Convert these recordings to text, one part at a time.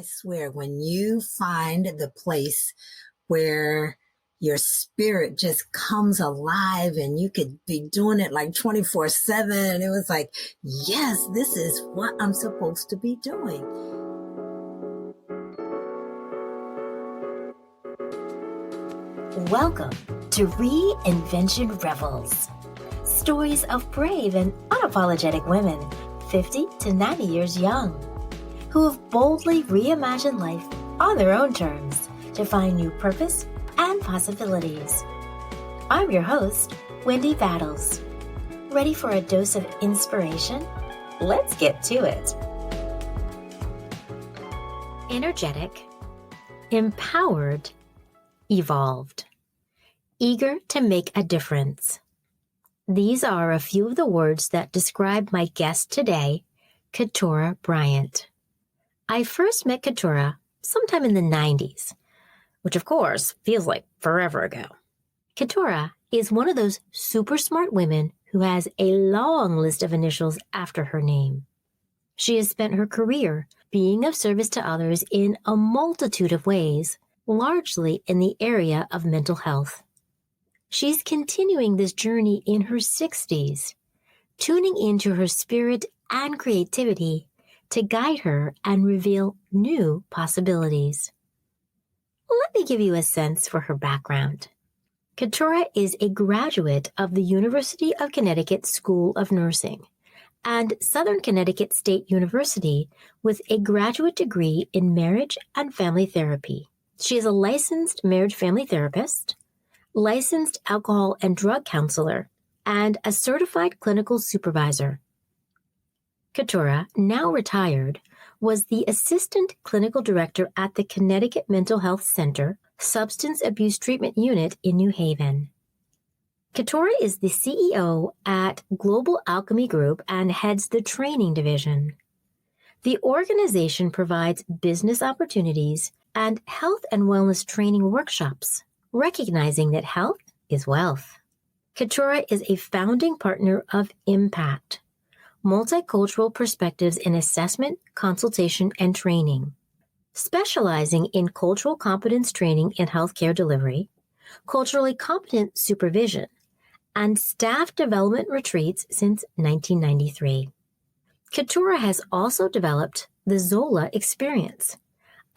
I swear, when you find the place where your spirit just comes alive and you could be doing it like 24/7, it was like, yes, this is what I'm supposed to be doing. Welcome to Reinvention Rebels. Stories of brave and unapologetic women, 50 to 90 years young, who have boldly reimagined life on their own terms to find new purpose and possibilities. I'm your host, Wendy Battles. Ready for a dose of inspiration? Let's get to it. Energetic, empowered, evolved, eager to make a difference. These are a few of the words that describe my guest today, Katurah Bryant. I first met Katurah sometime in the 90s, which of course feels like forever ago. Katurah is one of those super smart women who has a long list of initials after her name. She has spent her career being of service to others in a multitude of ways, largely in the area of mental health. She's continuing this journey in her 60s, tuning into her spirit and creativity to guide her and reveal new possibilities. Let me give you a sense for her background. Katurah is a graduate of the University of Connecticut School of Nursing and Southern Connecticut State University with a graduate degree in marriage and family therapy. She is a licensed marriage family therapist, licensed alcohol and drug counselor, and a certified clinical supervisor. Katurah, now retired, was the assistant clinical director at the Connecticut Mental Health Center Substance Abuse Treatment Unit in New Haven. Katurah is the CEO at Global Alchemy Group and heads the training division. The organization provides business opportunities and health and wellness training workshops, recognizing that health is wealth. Katurah is a founding partner of Impact, Multicultural Perspectives in Assessment, Consultation, and Training, specializing in cultural competence training in healthcare delivery, culturally competent supervision, and staff development retreats since 1993. Katurah has also developed the Zola Experience,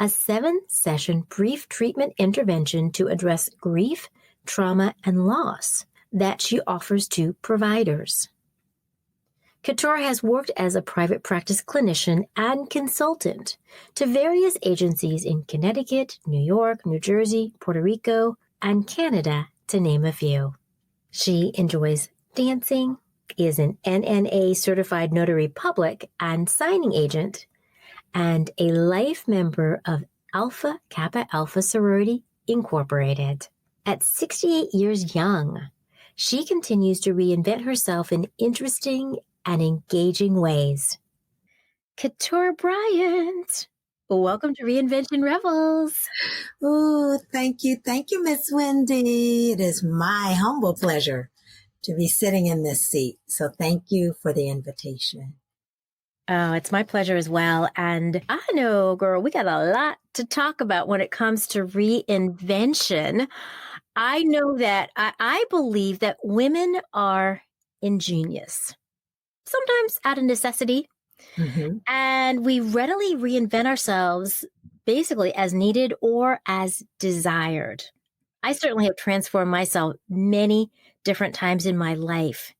a 7-session brief treatment intervention to address grief, trauma, and loss that she offers to providers. Katurah has worked as a private practice clinician and consultant to various agencies in Connecticut, New York, New Jersey, Puerto Rico, and Canada, to name a few. She enjoys dancing, is an NNA certified notary public and signing agent, and a life member of Alpha Kappa Alpha Sorority Incorporated. At 68 years young, she continues to reinvent herself in interesting and engaging ways. Katurah Bryant, welcome to Reinvention Rebels. Oh, thank you, Miss Wendy. It is my humble pleasure to be sitting in this seat. So thank you for the invitation. Oh, it's my pleasure as well. And I know, girl, we got a lot to talk about when it comes to reinvention. I know that I believe that women are ingenious, sometimes out of necessity. Mm-hmm. And we readily reinvent ourselves basically as needed or as desired. I certainly have transformed myself many different times in my life.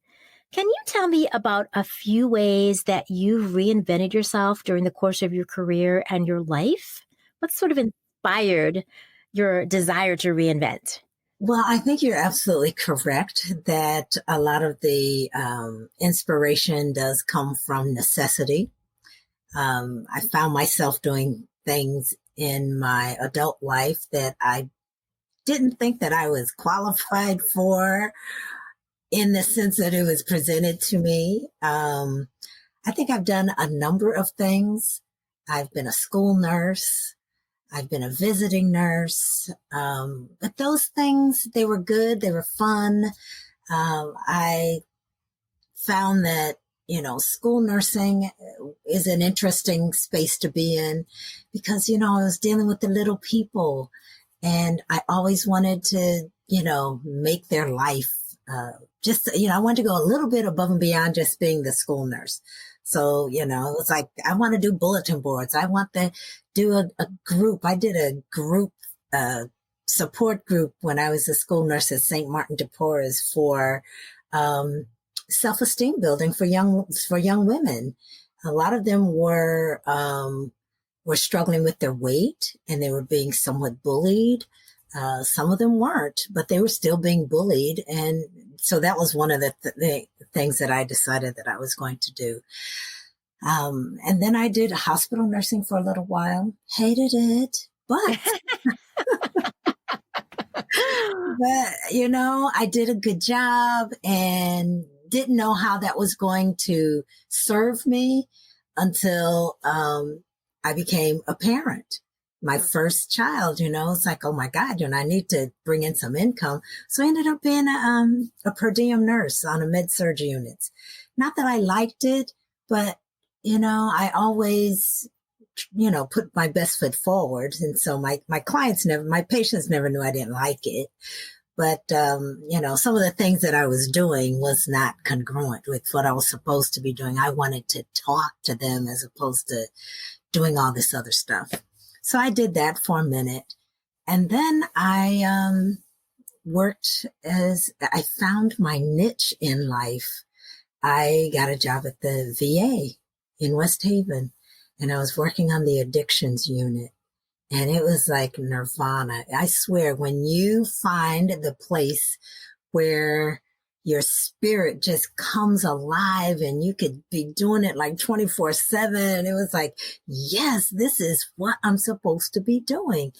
Can you tell me about a few ways that you've reinvented yourself during the course of your career and your life? What sort of inspired your desire to reinvent? Well, I think you're absolutely correct that a lot of the inspiration does come from necessity. I found myself doing things in my adult life that I didn't think that I was qualified for, in the sense that it was presented to me. I think I've done a number of things. I've been a school nurse. I've been a visiting nurse. But those things, they were good. They were fun. I found that school nursing is an interesting space to be in because, I was dealing with the little people and I always wanted to, make their life, I wanted to go a little bit above and beyond just being the school nurse. So, it was like, I want to do bulletin boards. I want to do a group. I did a group, support group when I was a school nurse at St. Martin de Porres for, self-esteem building for young women. A lot of them were struggling with their weight and they were being somewhat bullied. Some of them weren't, but they were still being bullied. And so that was one of the things that I decided that I was going to do. And then I did hospital nursing for a little while, hated it, but I did a good job and didn't know how that was going to serve me until I became a parent. My first child, it's like, oh my God, I need to bring in some income. So I ended up being a per diem nurse on a med-surg unit. Not that I liked it, but, I always, put my best foot forward. And so my patients never knew I didn't like it. But, some of the things that I was doing was not congruent with what I was supposed to be doing. I wanted to talk to them as opposed to doing all this other stuff. So I did that for a minute. And then I I found my niche in life. I got a job at the VA in West Haven, and I was working on the addictions unit. And it was like nirvana. I swear, when you find the place where your spirit just comes alive and you could be doing it like 24/7, it was like, yes, this is what I'm supposed to be doing.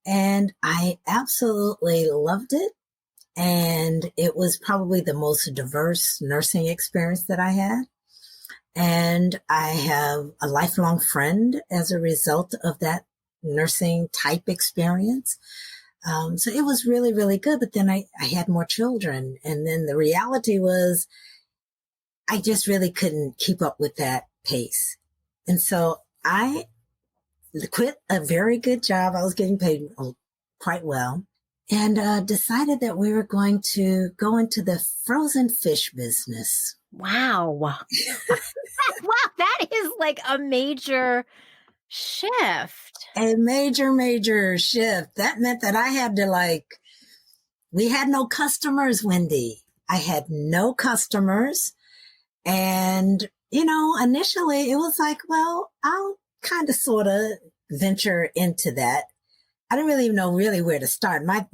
And I absolutely loved it. And it was probably the most diverse nursing experience that I had. And I have a lifelong friend as a result of that nursing type experience. So it was really, really good. But then I had more children. And then the reality was I just really couldn't keep up with that pace. And so I quit a very good job. I was getting paid quite well and decided that we were going to go into the frozen fish business. Wow. Wow, that is like a major shift. A major, major shift. That meant that I had to we had no customers, Wendy. I had no customers. And, initially it was like, well, I'll kind of sort of venture into that. I didn't really know where to start. My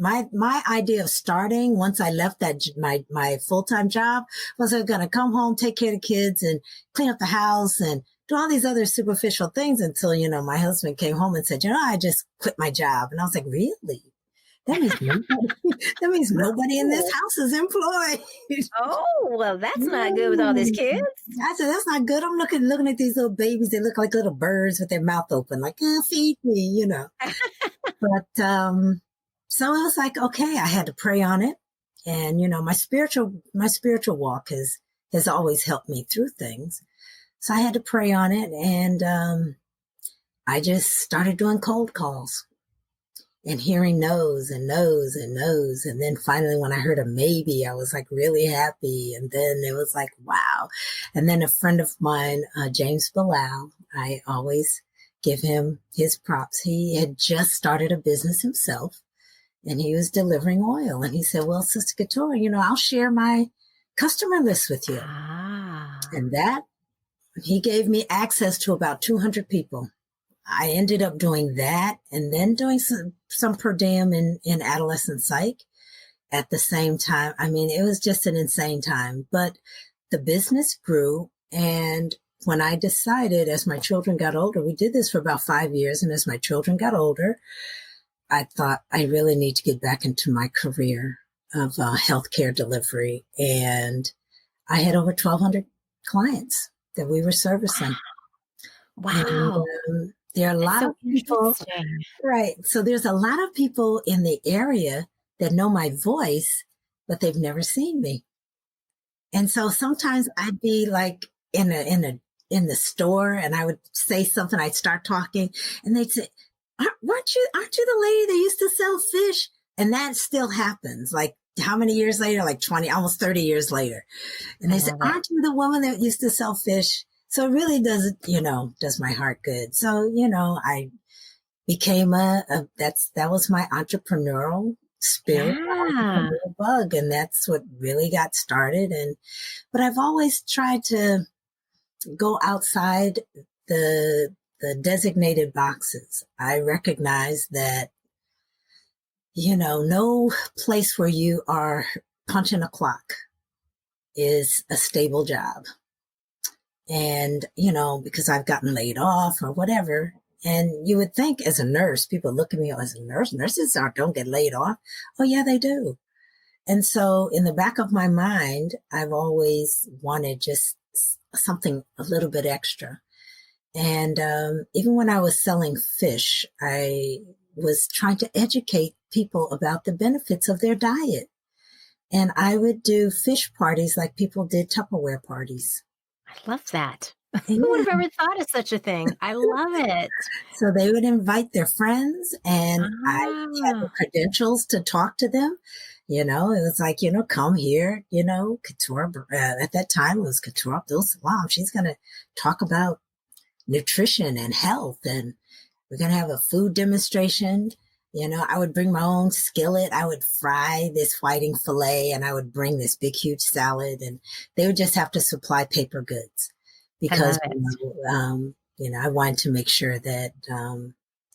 idea of starting once I left my full-time job was I was going to come home, take care of the kids and clean up the house and do all these other superficial things until, my husband came home and said, I just quit my job. And I was like, really? That means nobody in this house is employed. Oh, well, that's not good with all these kids. I said, that's not good. I'm looking at these little babies. They look like little birds with their mouth open, like, feed me, But so it was like, okay, I had to pray on it. And, my spiritual walk has always helped me through things. So I had to pray on it. And I just started doing cold calls and hearing no's and no's and no's. And then finally, when I heard a maybe, I was like really happy. And then it was like, wow. And then a friend of mine, James Bilal, I always give him his props. He had just started a business himself and he was delivering oil. And he said, well, Sister Katurah, I'll share my customer list with you. And that he gave me access to about 200 people. I ended up doing that and then doing some per diem in adolescent psych at the same time. I mean, it was just an insane time, but the business grew. And when I decided as my children got older, we did this for about 5 years. And as my children got older, I thought I really need to get back into my career of healthcare delivery. And I had over 1,200 clients that we were servicing. Wow. And, there are a lot of people, right? So there's a lot of people in the area that know my voice, but they've never seen me. And so sometimes I'd be like in the store, and I would say something, I'd start talking, and they'd say, aren't you the lady that used to sell fish? And that still happens. Like how many years later? Like 20, almost 30 years later. And they said, aren't you the woman that used to sell fish? So it really does, does my heart good. So, I became that was my entrepreneurial spirit, Yeah. entrepreneurial bug. And that's what really got started. But I've always tried to go outside the designated boxes. I recognize that, no place where you are punching a clock is a stable job. And, because I've gotten laid off or whatever. And you would think as a nurse, people look at me as a nurse. Nurses don't get laid off. Oh, yeah, they do. And so in the back of my mind, I've always wanted just something a little bit extra. And even when I was selling fish, I was trying to educate people about the benefits of their diet. And I would do fish parties like people did Tupperware parties. I love that. Yeah. Who would have ever thought of such a thing? I love it. So they would invite their friends, and I had the credentials to talk to them. It was like, come here, Katurah, at that time it was Katurah Abdul Salam. She's going to talk about nutrition and health, and we're going to have a food demonstration. I would bring my own skillet. I would fry this whiting fillet, and I would bring this big, huge salad, and they would just have to supply paper goods because, I wanted to make sure that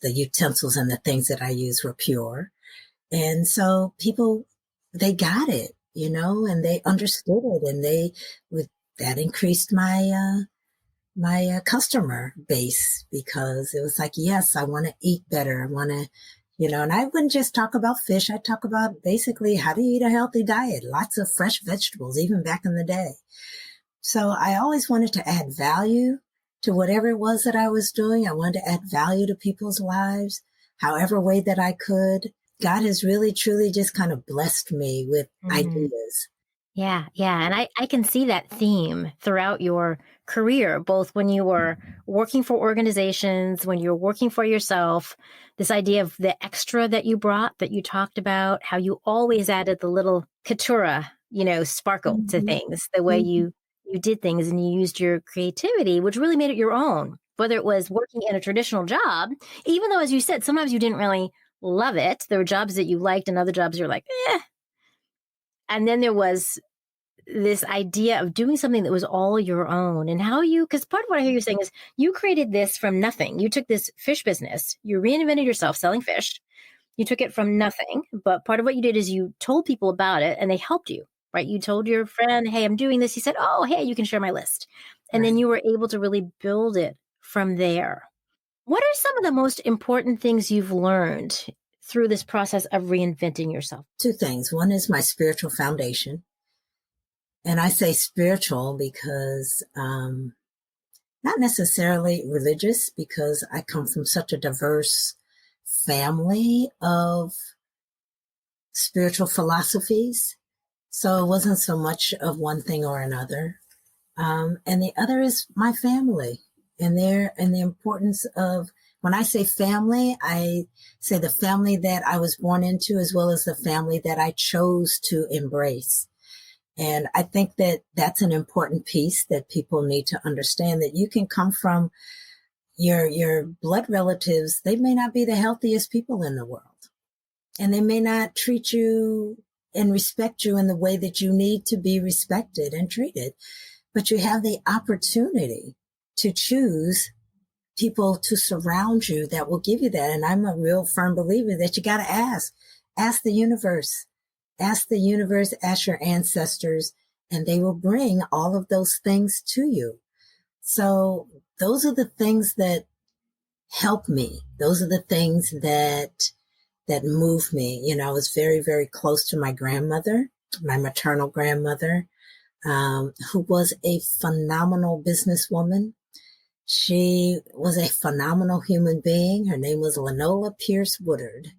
the utensils and the things that I used were pure. And so people, they got it, and they understood it, and that increased my customer base, because it was like, yes, I want to eat better. I want to, and I wouldn't just talk about fish. I talk about basically how to eat a healthy diet, lots of fresh vegetables, even back in the day. So I always wanted to add value to whatever it was that I was doing. I wanted to add value to people's lives, however way that I could. God has really, truly just kind of blessed me with ideas. Yeah. And I can see that theme throughout your career, both when you were working for organizations, when you were working for yourself, this idea of the extra that you brought, that you talked about, how you always added the little Katurah, sparkle to things, the way you did things, and you used your creativity, which really made it your own, whether it was working in a traditional job, even though, as you said, sometimes you didn't really love it. There were jobs that you liked and other jobs you're like, eh. And then there was this idea of doing something that was all your own, and how because part of what I hear you saying is you created this from nothing. You took this fish business, you reinvented yourself selling fish. You took it from nothing, but part of what you did is you told people about it and they helped you, right? You told your friend, hey, I'm doing this. He said, oh, hey, you can share my list. And then you were able to really build it from there. What are some of the most important things you've learned through this process of reinventing yourself? Two things. One is my spiritual foundation. And I say spiritual because not necessarily religious, because I come from such a diverse family of spiritual philosophies. So it wasn't so much of one thing or another. And the other is my family, and the importance of, when I say family, I say the family that I was born into, as well as the family that I chose to embrace. And I think that that's an important piece that people need to understand, that you can come from your blood relatives. They may not be the healthiest people in the world, and they may not treat you and respect you in the way that you need to be respected and treated. But you have the opportunity to choose people to surround you that will give you that. And I'm a real firm believer that you got to ask the universe. Ask the universe, ask your ancestors, and they will bring all of those things to you. So those are the things that help me. Those are the things that move me. I was very, very close to my grandmother, my maternal grandmother, who was a phenomenal businesswoman. She was a phenomenal human being. Her name was Lenola Pierce Woodard.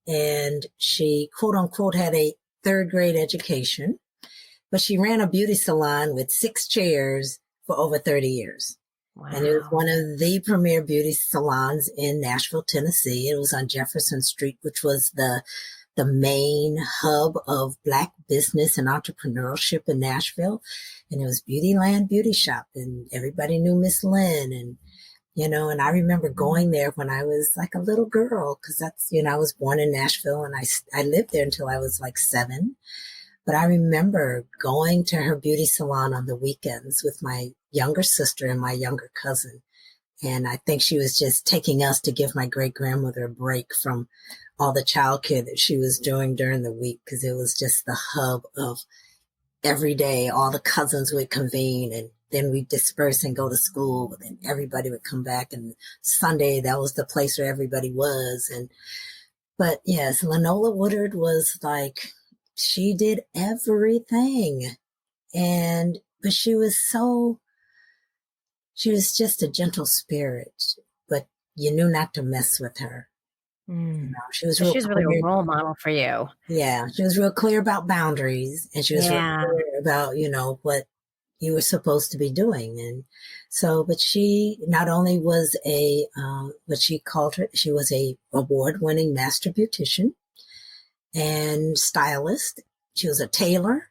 And she, quote unquote, had a third grade education, but she ran a beauty salon with 6 chairs for over 30 years. And it was Wow. one of the premier beauty salons in Nashville, Tennessee. It was on Jefferson Street, which was the main hub of Black business and entrepreneurship in Nashville. And it was Beautyland Beauty Shop, and everybody knew Miss Lynn. And, and I remember going there when I was like a little girl, because that's, I was born in Nashville, and I lived there until I was like 7. But I remember going to her beauty salon on the weekends with my younger sister and my younger cousin. And I think she was just taking us to give my great grandmother a break from all the childcare that she was doing during the week, because it was just the hub of every day. All the cousins would convene, and then we'd disperse and go to school. But then everybody would come back, and Sunday, that was the place where everybody was. But yes, Lenola Woodard was like, she did everything. But she was just a gentle spirit, but you knew not to mess with her. She was So she's really a role model for you. Yeah. She was real clear about boundaries, and she was real clear about, what you were supposed to be doing. And so, but she not only was she was a award-winning master beautician and stylist. She was a tailor.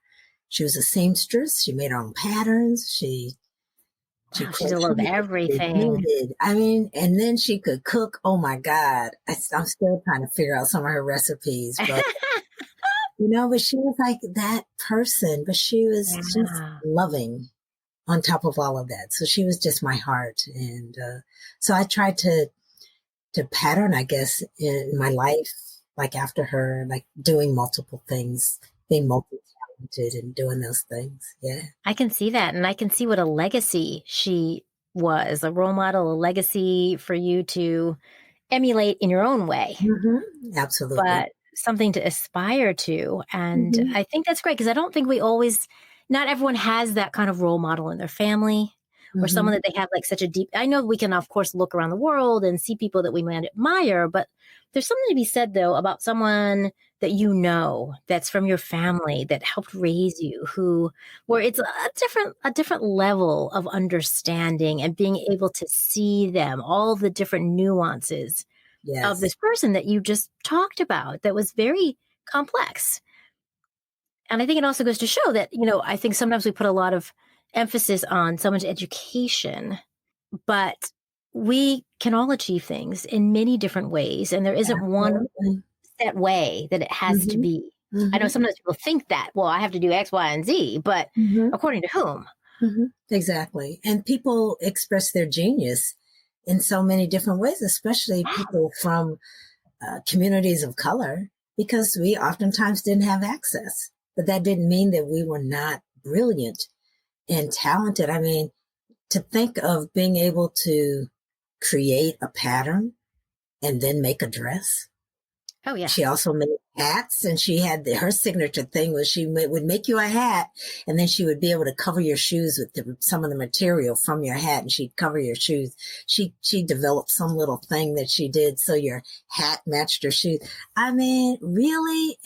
She was a seamstress. She made her own patterns. She did a little of everything. I mean, and then she could cook. Oh my God. I'm still trying to figure out some of her recipes, but but she was like that person, but she was just loving on top of all of that. So she was just my heart. And so I tried to pattern, I guess, in my life, like after her, like doing multiple things, being multi-talented and doing those things. Yeah. I can see that. And I can see what a legacy she was, a role model, a legacy for you to emulate in your own way. Mm-hmm. Absolutely. But something to aspire to. And I think that's great, because I don't think not everyone has that kind of role model in their family or someone that they have like such a deep, I know we can of course look around the world and see people that we might admire, but there's something to be said though about someone that that's from your family that helped raise you, where it's a different level of understanding and being able to see them, all the different nuances of this person that you just talked about that was very complex. And I think it also goes to show that, I think sometimes we put a lot of emphasis on someone's education, but we can all achieve things in many different ways. And there isn't one set way that it has to be. I know sometimes people think that, well, I have to do X, Y, and Z, but according to whom? Exactly. And people express their genius in so many different ways, especially people from communities of color, because we oftentimes didn't have access. But that didn't mean that we were not brilliant and talented. I mean, to think of being able to create a pattern and then make a dress. Oh, yeah. She also made hats, and she had her signature thing was she would make you a hat, and then she would be able to cover your shoes with some of the material from your hat, and she'd cover your shoes. She developed some little thing that she did so your hat matched her shoes. I mean, really,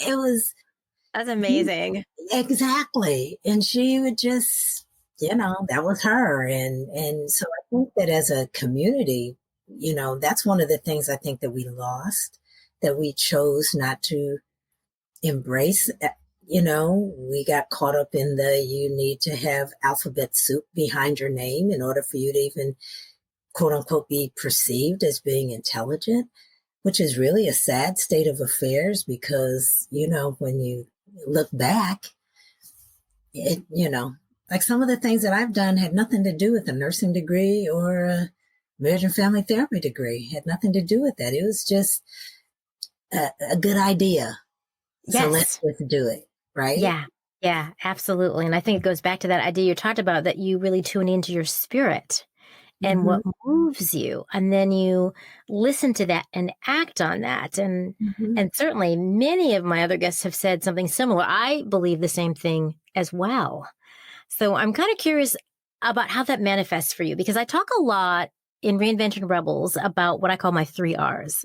that's amazing. Exactly. And she would just, that was her. And so I think that as a community, that's one of the things I think that we lost, that we chose not to embrace. We got caught up in you need to have alphabet soup behind your name in order for you to even, quote unquote, be perceived as being intelligent, which is really a sad state of affairs, because, when you look back, like some of the things that I've done had nothing to do with a nursing degree or a marriage and family therapy degree. Had nothing to do with that. It was just a good idea. Yes. So let's just do it. Right? Yeah, absolutely. And I think it goes back to that idea you talked about, that you really tune into your spirit and what moves you. And then you listen to that and act on that. And certainly many of my other guests have said something similar. I believe the same thing as well. So I'm kind of curious about how that manifests for you, because I talk a lot in Reinvention Rebels about what I call my 3 R's: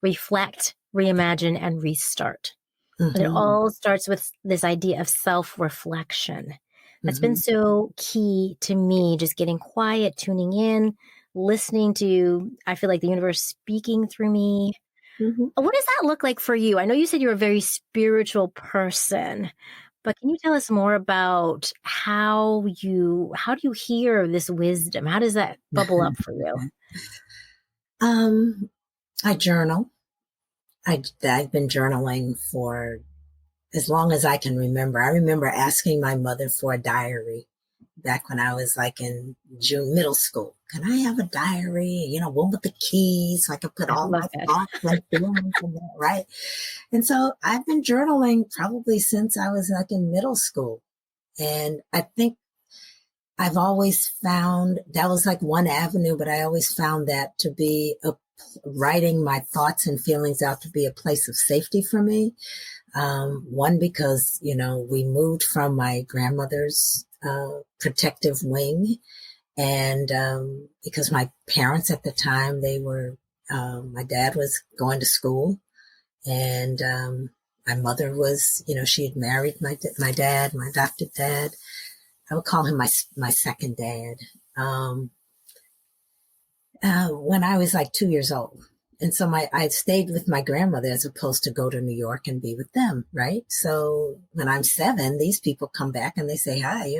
reflect, reimagine, and restart. And it all starts with this idea of self-reflection, That's been so key to me, just getting quiet, tuning in, listening to, I feel like the universe speaking through me. Mm-hmm. What does that look like for you? I know you said you're a very spiritual person, but can you tell us more about how do you hear this wisdom? How does that bubble up for you? I journal. I've been journaling for as long as I can remember. I remember asking my mother for a diary back when I was like in middle school. Can I have a diary? One with the keys so I could put I all love my that. thoughts and feelings in there, right? And so I've been journaling probably since I was like in middle school. And I think I've always found that was like one avenue, but I always found that to be writing my thoughts and feelings out to be a place of safety for me. One, because, we moved from my grandmother's protective wing. And because my parents at the time, my dad was going to school, and my mother was, she had married my dad, my adopted dad. I would call him my second dad. When I was like 2 years old. And so I stayed with my grandmother as opposed to go to New York and be with them, right? So when I'm 7, these people come back and they say hi,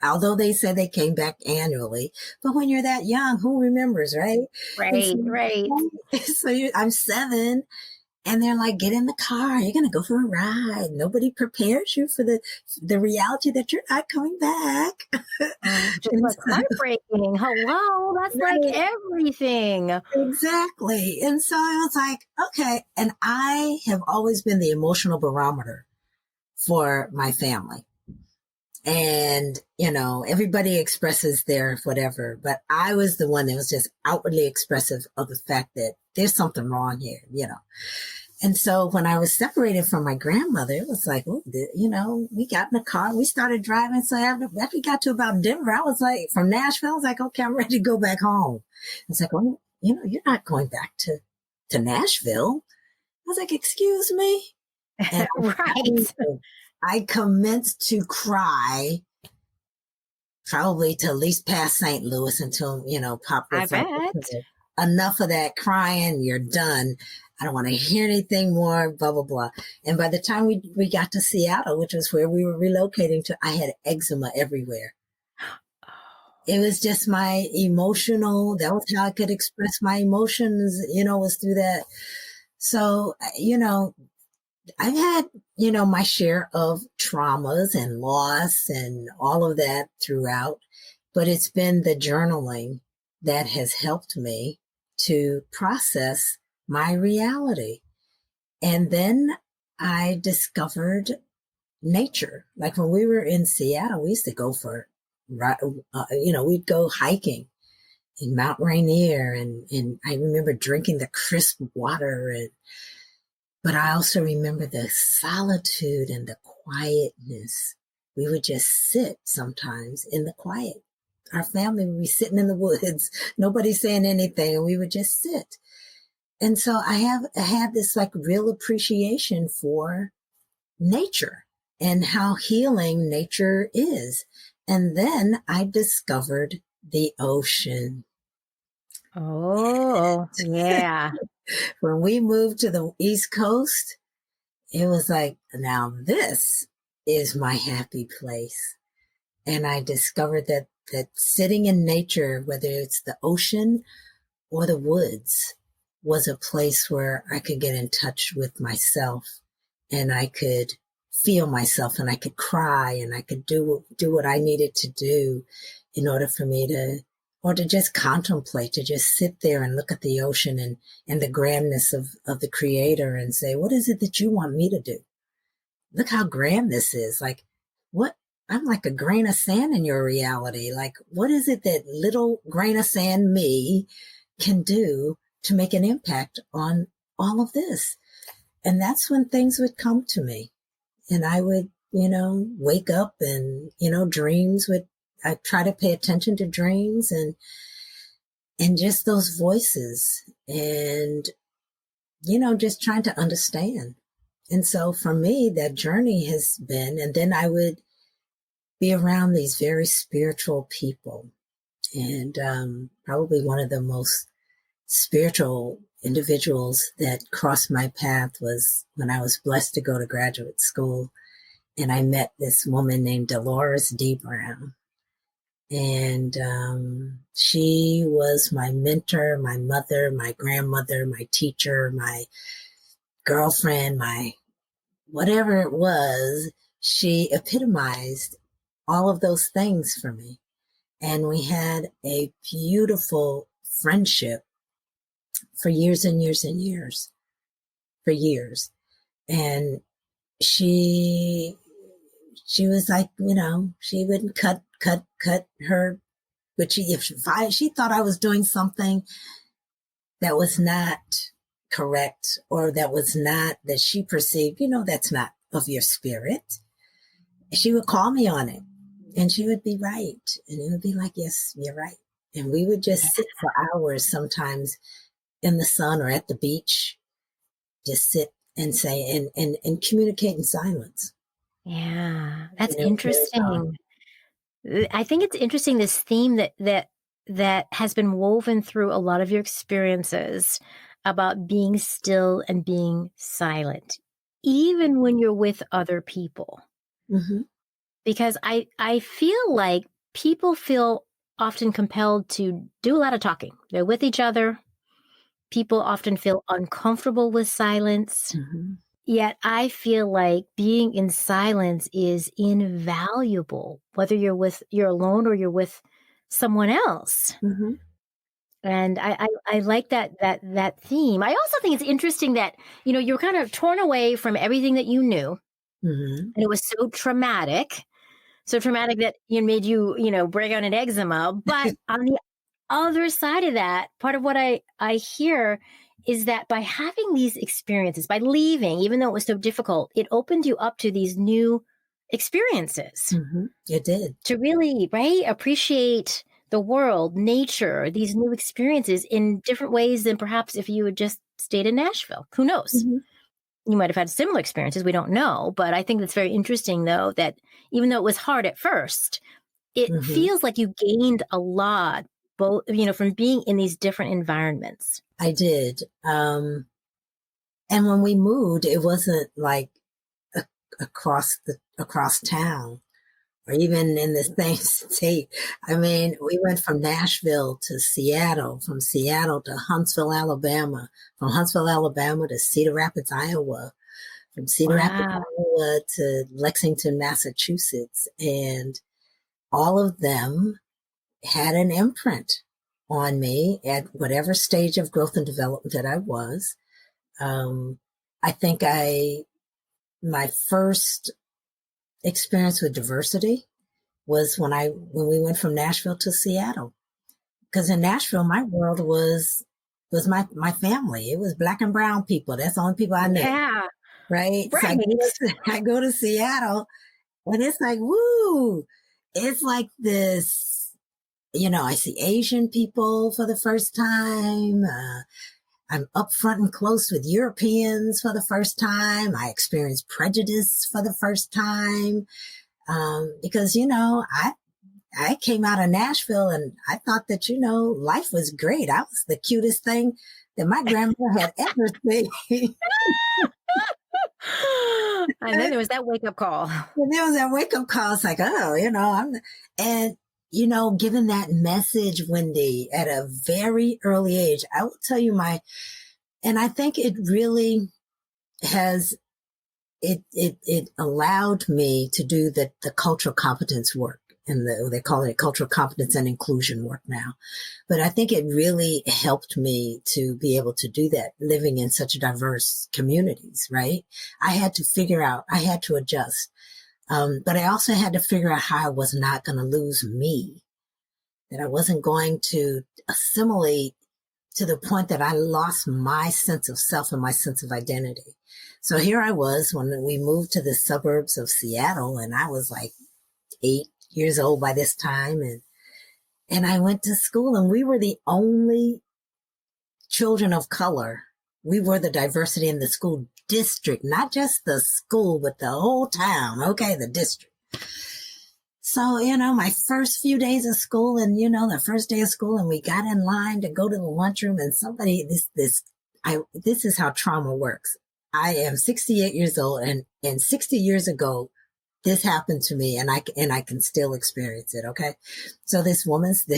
although they say they came back annually. But when you're that young, who remembers, right? Right, right. So I'm 7. And they're like, get in the car. You're going to go for a ride. Nobody prepares you for the reality that you're not coming back. Just like heartbreaking. Hello, that's like everything. Exactly. And so I was like, okay. And I have always been the emotional barometer for my family. And, everybody expresses their whatever, but I was the one that was just outwardly expressive of the fact that there's something wrong here, And so when I was separated from my grandmother, it was like, we got in the car, we started driving. So after we got to about Denver, I was like, from Nashville, I was like, okay, I'm ready to go back home. It's like, well, you're not going back to Nashville. I was like, excuse me. And Right. I commenced to cry probably to at least past St. Louis until, Pop was I like, bet. okay, enough of that crying. You're done. I don't want to hear anything more, blah, blah, blah. And by the time we got to Seattle, which was where we were relocating to, I had eczema everywhere. It was just my emotional, that was how I could express my emotions, was through that. So, I've had, my share of traumas and loss and all of that throughout, but it's been the journaling that has helped me to process my reality. And then I discovered nature. Like when we were in Seattle, we used to go we'd go hiking in Mount Rainier, and I remember drinking the crisp water, but I also remember the solitude and the quietness. We would just sit sometimes in the quiet. Our family would be sitting in the woods, nobody saying anything, and we would just sit. And so I had this like real appreciation for nature and how healing nature is. And then I discovered the ocean. Oh, yeah. When we moved to the East Coast, it was like, now this is my happy place. And I discovered that sitting in nature, whether it's the ocean or the woods, was a place where I could get in touch with myself, and I could feel myself, and I could cry, and I could do what I needed to do in order for me to just contemplate, to just sit there and look at the ocean and the grandness of the creator and say, what is it that you want me to do? Look how grand this is. Like, what? I'm like a grain of sand in your reality. Like, what is it that little grain of sand me can do to make an impact on all of this? And that's when things would come to me, and I would, wake up, and, I try to pay attention to dreams and just those voices, and, just trying to understand. And so for me, that journey has been, and then I would be around these very spiritual people. And probably one of the most spiritual individuals that crossed my path was when I was blessed to go to graduate school. And I met this woman named Dolores D. Brown. And she was my mentor, my mother, my grandmother, my teacher, my girlfriend, my whatever it was. She epitomized all of those things for me. And we had a beautiful friendship for years and years and years, for years. And she was like, she wouldn't cut her, but she thought I was doing something that was not correct, or that was not, that she perceived, that's not of your spirit, she would call me on it, and she would be right. And it would be like, yes, you're right. And we would just sit for hours, sometimes in the sun or at the beach, just sit and say, and communicate in silence. Yeah, that's interesting. I think it's interesting, this theme that has been woven through a lot of your experiences about being still and being silent, even when you're with other people. Mm-hmm. Because I feel like people feel often compelled to do a lot of talking. They're with each other. People often feel uncomfortable with silence. Mm-hmm. Yet I feel like being in silence is invaluable, whether you're alone or you're with someone else. Mm-hmm. And I like that theme. I also think it's interesting that, you're kind of torn away from everything that you knew. Mm-hmm. And it was so traumatic that it made you, break out an eczema. But on the other side of that, part of what I hear is that by having these experiences, by leaving, even though it was so difficult, it opened you up to these new experiences. Mm-hmm. It did. To really, right, appreciate the world, nature, these new experiences in different ways than perhaps if you had just stayed in Nashville. Who knows? Mm-hmm. You might have had similar experiences. We don't know. But I think that's very interesting, though, that even though it was hard at first, it Mm-hmm. feels like you gained a lot, both, from being in these different environments. I did. And when we moved, it wasn't like across town, or even in the same state. I mean, we went from Nashville to Seattle, from Seattle to Huntsville, Alabama, from Huntsville, Alabama to Cedar Rapids, Iowa, from Cedar Rapids, Iowa to Lexington, Massachusetts. And all of them had an imprint on me at whatever stage of growth and development that I was. I think my first experience with diversity was when we went from Nashville to Seattle. Because in Nashville, my world was my family. It was Black and brown people. That's the only people I knew. Yeah. Right? Right. So I go to Seattle, and it's like, woo! It's like this, I see Asian people for the first time. I'm up front and close with Europeans for the first time. I experienced prejudice for the first time. Because, I came out of Nashville and I thought that, life was great. I was the cutest thing that my grandmother had ever seen. And then there was that wake-up call. And there was that wake-up call. It's like, given that message, Wendy, at a very early age, I will tell you and I think it really has, it allowed me to do the cultural competence work, and they call it cultural competence and inclusion work now. But I think it really helped me to be able to do that, living in such diverse communities, right? I had to adjust. But I also had to figure out how I was not going to lose me, that I wasn't going to assimilate to the point that I lost my sense of self and my sense of identity. So here I was when we moved to the suburbs of Seattle, and I was like 8 years old by this time. And I went to school, and we were the only children of color. We were the diversity in the school district, not just the school, but the whole town. Okay, the district. So, my first few days of school and, the first day of school, and we got in line to go to the lunchroom, and somebody, this is how trauma works. I am 68 years old, and 60 years ago, this happened to me, and I can still experience it. Okay. So this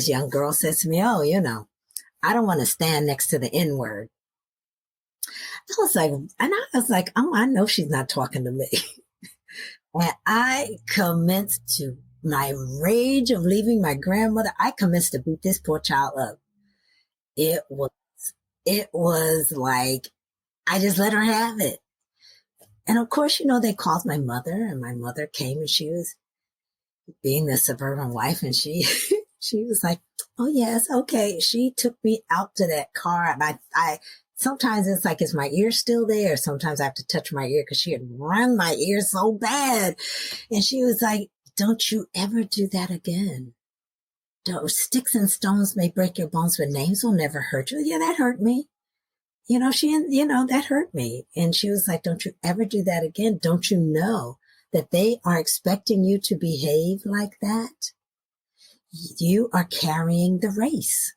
young girl says to me, oh, I don't want to stand next to the N word. I was like, oh, I know she's not talking to me. And I commenced to my rage of leaving my grandmother. I commenced to beat this poor child up. It was like, I just let her have it. And of course, they called my mother, and my mother came, and she was being the suburban wife, and she was like, oh yes, okay. She took me out to that car, and I sometimes it's like, is my ear still there? Sometimes I have to touch my ear because she had run my ear so bad. And she was like, don't you ever do that again. Sticks and stones may break your bones, but names will never hurt you. Yeah, that hurt me. That hurt me. And she was like, don't you ever do that again. Don't you know that they are expecting you to behave like that? You are carrying the race.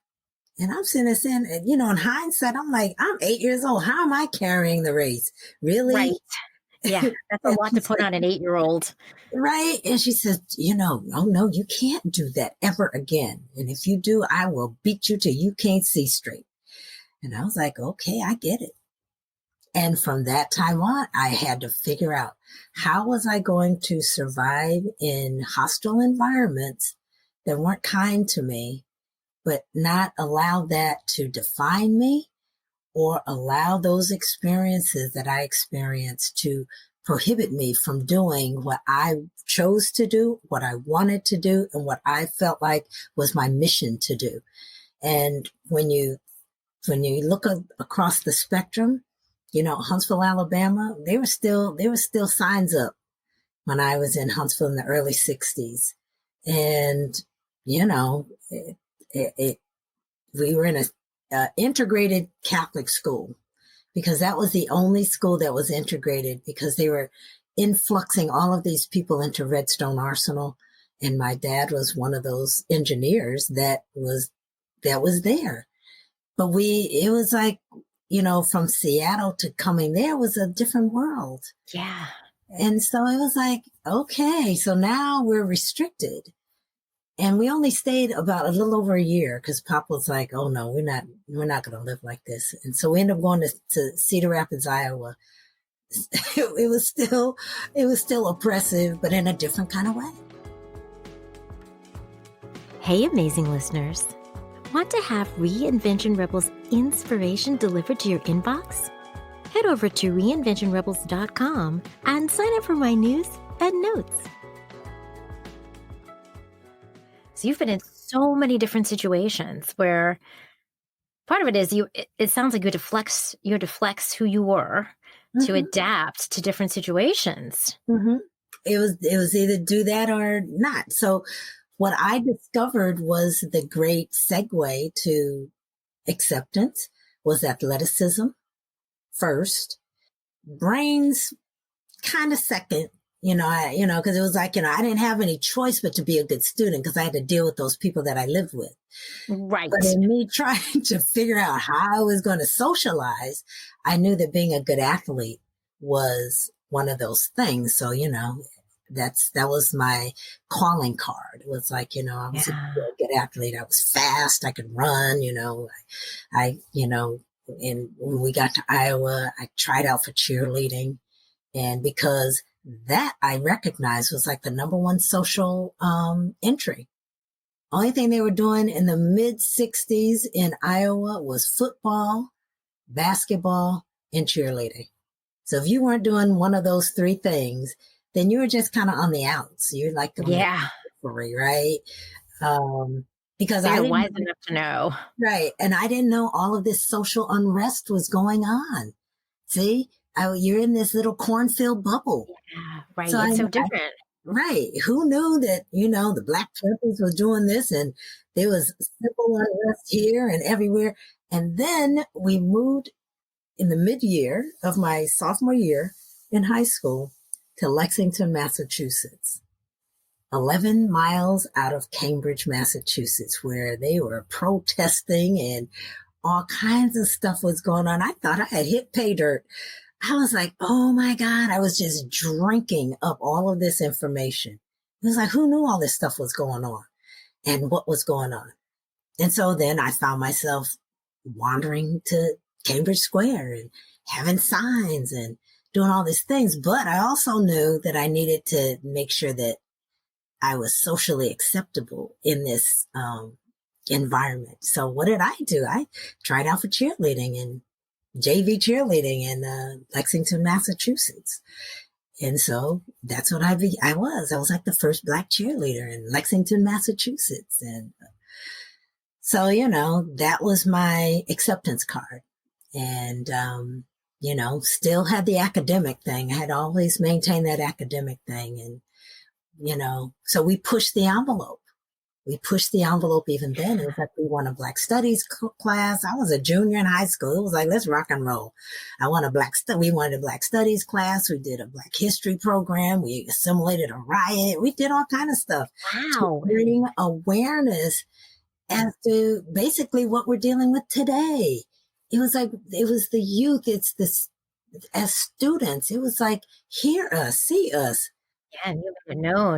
And I'm sitting there saying, in hindsight, I'm like, I'm 8 years old. How am I carrying the race? Really? Right. Yeah. That's a lot to put on an 8-year-old. Right. And she says, oh no, you can't do that ever again. And if you do, I will beat you till you can't see straight. And I was like, okay, I get it. And from that time on, I had to figure out, how was I going to survive in hostile environments that weren't kind to me, but not allow that to define me, or allow those experiences that I experienced to prohibit me from doing what I chose to do, what I wanted to do, and what I felt like was my mission to do. And when you look across the spectrum, Huntsville, Alabama, there were still signs up when I was in Huntsville in the early 60s. And, we were in a integrated Catholic school, because that was the only school that was integrated, because they were influxing all of these people into Redstone Arsenal. And my dad was one of those engineers that was there. But it was like, from Seattle to coming there was a different world. Yeah. And so it was like, okay, so now we're restricted. And we only stayed about a little over a year, because Pop was like, oh no, we're not going to live like this. And so we ended up going to Cedar Rapids, Iowa. It was still oppressive, but in a different kind of way. Hey, amazing listeners. Want to have Reinvention Rebels inspiration delivered to your inbox? Head over to reinventionrebels.com and sign up for my news and notes. So you've been in so many different situations where part of it is it sounds like you had to flex who you were to adapt to different situations. Mm-hmm. It was either do that or not. So what I discovered was the great segue to acceptance was athleticism first, brains kind of second, because it was like, I didn't have any choice but to be a good student, because I had to deal with those people that I lived with. Right. But in me trying to figure out how I was going to socialize, I knew that being a good athlete was one of those things. So, that was my calling card. It was like, I was a good athlete. I was fast. I could run, and when we got to Iowa, I tried out for cheerleading. And because that I recognized was like the number one social entry. Only thing they were doing in the mid 60s in Iowa was football, basketball, and cheerleading. So if you weren't doing one of those three things, then you were just kind of on the outs. You're like, right? Because they're wise enough to know. Right. And I didn't know all of this social unrest was going on. See, you're in this little cornfield bubble. Yeah, right. So it's so different. Right. Who knew that, the Black Panthers were doing this, and there was civil unrest here and everywhere. And then we moved in the mid-year of my sophomore year in high school to Lexington, Massachusetts. 11 miles out of Cambridge, Massachusetts, where they were protesting and all kinds of stuff was going on. I thought I had hit pay dirt. I was like, oh my God, I was just drinking up all of this information. It was like, who knew all this stuff was going on and what was going on? And so then I found myself wandering to Cambridge Square and having signs and doing all these things. But I also knew that I needed to make sure that I was socially acceptable in this environment. So what did I do? I tried out for cheerleading and JV cheerleading in Lexington, Massachusetts. And so that's what I was. I was like the first Black cheerleader in Lexington, Massachusetts. And so, that was my acceptance card. And, still had the academic thing. I had always maintained that academic thing. And, so we pushed the envelope. We pushed the envelope even then. It was like we won a Black Studies class. I was a junior in high school. It was like, let's rock and roll. We wanted a Black Studies class. We did a Black History program. We assimilated a riot. We did all kinds of stuff. Wow. To bring awareness as to basically what we're dealing with today. It was the youth. It's this, as students, it was like, hear us, see us. Yeah, and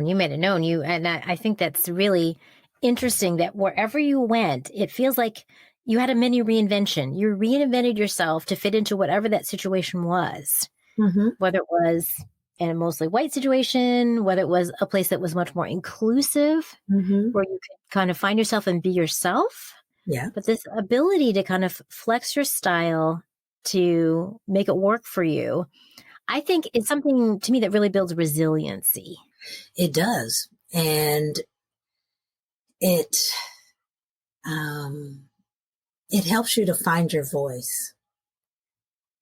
you made it known. And I think that's really interesting that wherever you went, it feels like you had a mini reinvention. You reinvented yourself to fit into whatever that situation was, whether it was in a mostly white situation, whether it was a place that was much more inclusive, where you could kind of find yourself and be yourself. Yeah. But this ability to kind of flex your style to make it work for you, I think it's something to me that really builds resiliency. It does. And it helps you to find your voice,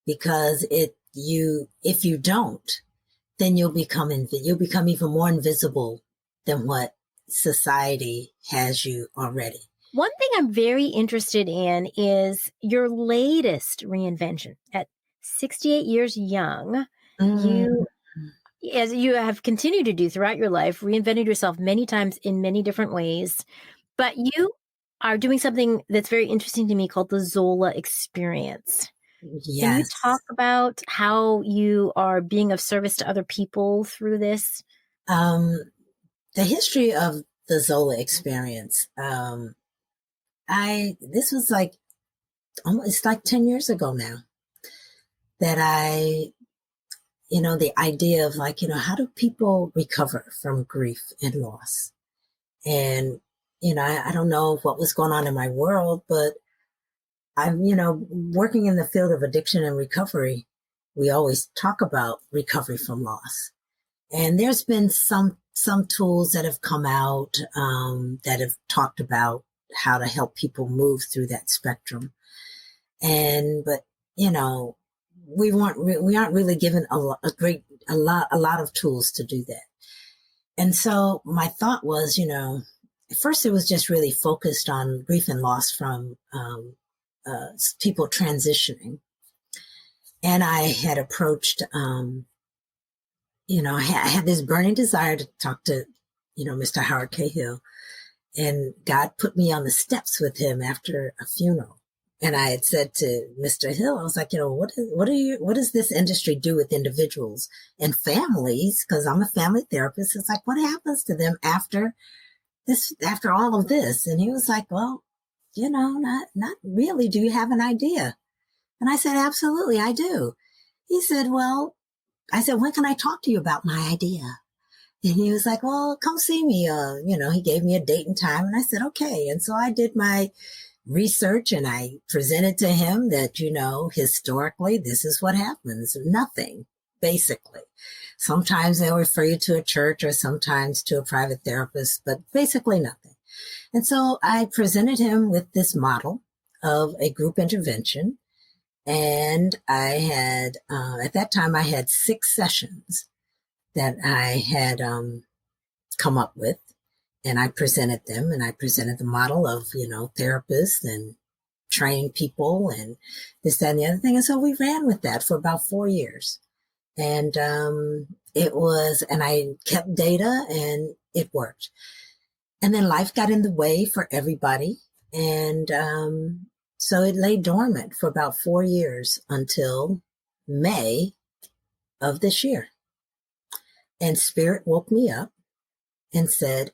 because if you don't, then you'll become even more invisible than what society has you already. One thing I'm very interested in is your latest reinvention. At 68 years young, you, as you have continued to do throughout your life, reinvented yourself many times in many different ways, but you are doing something that's very interesting to me called the Zola experience. Yes. Can you talk about how you are being of service to other people through this? The history of the Zola experience, this was like, it's like 10 years ago now that the idea of like, how do people recover from grief and loss? And, I don't know what was going on in my world, but I'm, working in the field of addiction and recovery, we always talk about recovery from loss. And there's been some tools that have come out, that have talked about how to help people move through that spectrum. But we aren't really given a lot of tools to do that. And so my thought was, at first it was just really focused on grief and loss from, people transitioning. And I had approached, I had this burning desire to talk to, Mr. Howard Cahill, and God put me on the steps with him after a funeral. And I had said to Mr. Hill, I was like, what does this industry do with individuals and families? Because I'm a family therapist. It's like, what happens to them after all of this? And he was like, well, not really. Do you have an idea? And I said, absolutely, I do. He said, well, I said, when can I talk to you about my idea? And he was like, well, come see me. He gave me a date and time. And I said, okay. And so I did my research and I presented to him that, historically, this is what happens. Nothing, basically. Sometimes they'll refer you to a church or sometimes to a private therapist, but basically nothing. And so I presented him with this model of a group intervention. And I had, at that time, I had 6 sessions that I had come up with. And I presented them, and I presented the model of, therapists and training people and this, that, and the other thing. And so we ran with that for about 4 years. And and I kept data, and it worked. And then life got in the way for everybody. And so it lay dormant for about 4 years until May of this year. And Spirit woke me up and said,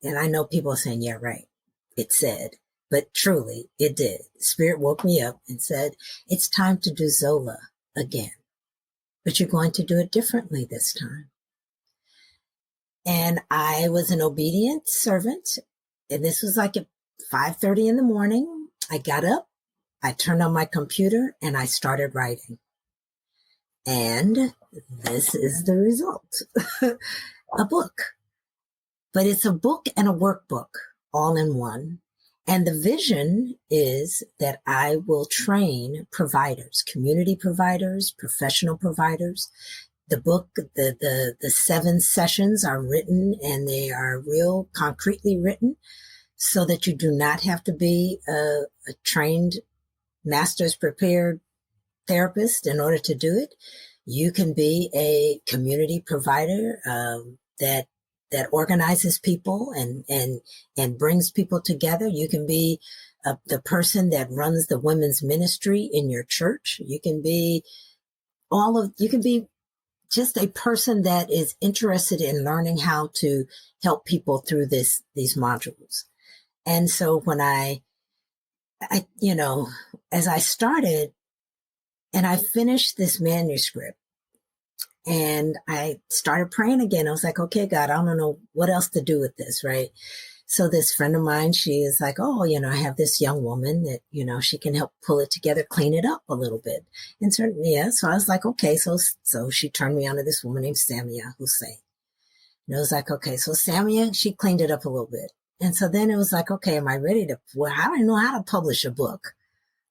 and I know people are saying, yeah, right, it said, but truly it did. Spirit woke me up and said, it's time to do Zola again, but you're going to do it differently this time. And I was an obedient servant. And this was like at 5:30 in the morning. I got up, I turned on my computer, and I started writing. And this is the result. A book. But it's a book and a workbook all in one. And the vision is that I will train providers, community providers, professional providers. The book, the 7 sessions are written, and they are real concretely written, so that you do not have to be a trained, master's prepared therapist in order to do it. You can be a community provider that organizes people and brings people together. You can be the person that runs the women's ministry in your church. You can be just a person that is interested in learning how to help people through these modules. And so when I as I started and I finished this manuscript and I started praying again, I was like, okay, God, I don't know what else to do with this, right? So this friend of mine, she is like, oh, I have this young woman that, she can help pull it together, clean it up a little bit. And certainly, yeah. So I was like, okay. So she turned me on to this woman named Samia Hussein. And I was like, okay, so Samia, she cleaned it up a little bit. And so then it was like, okay, am I ready I don't know how to publish a book.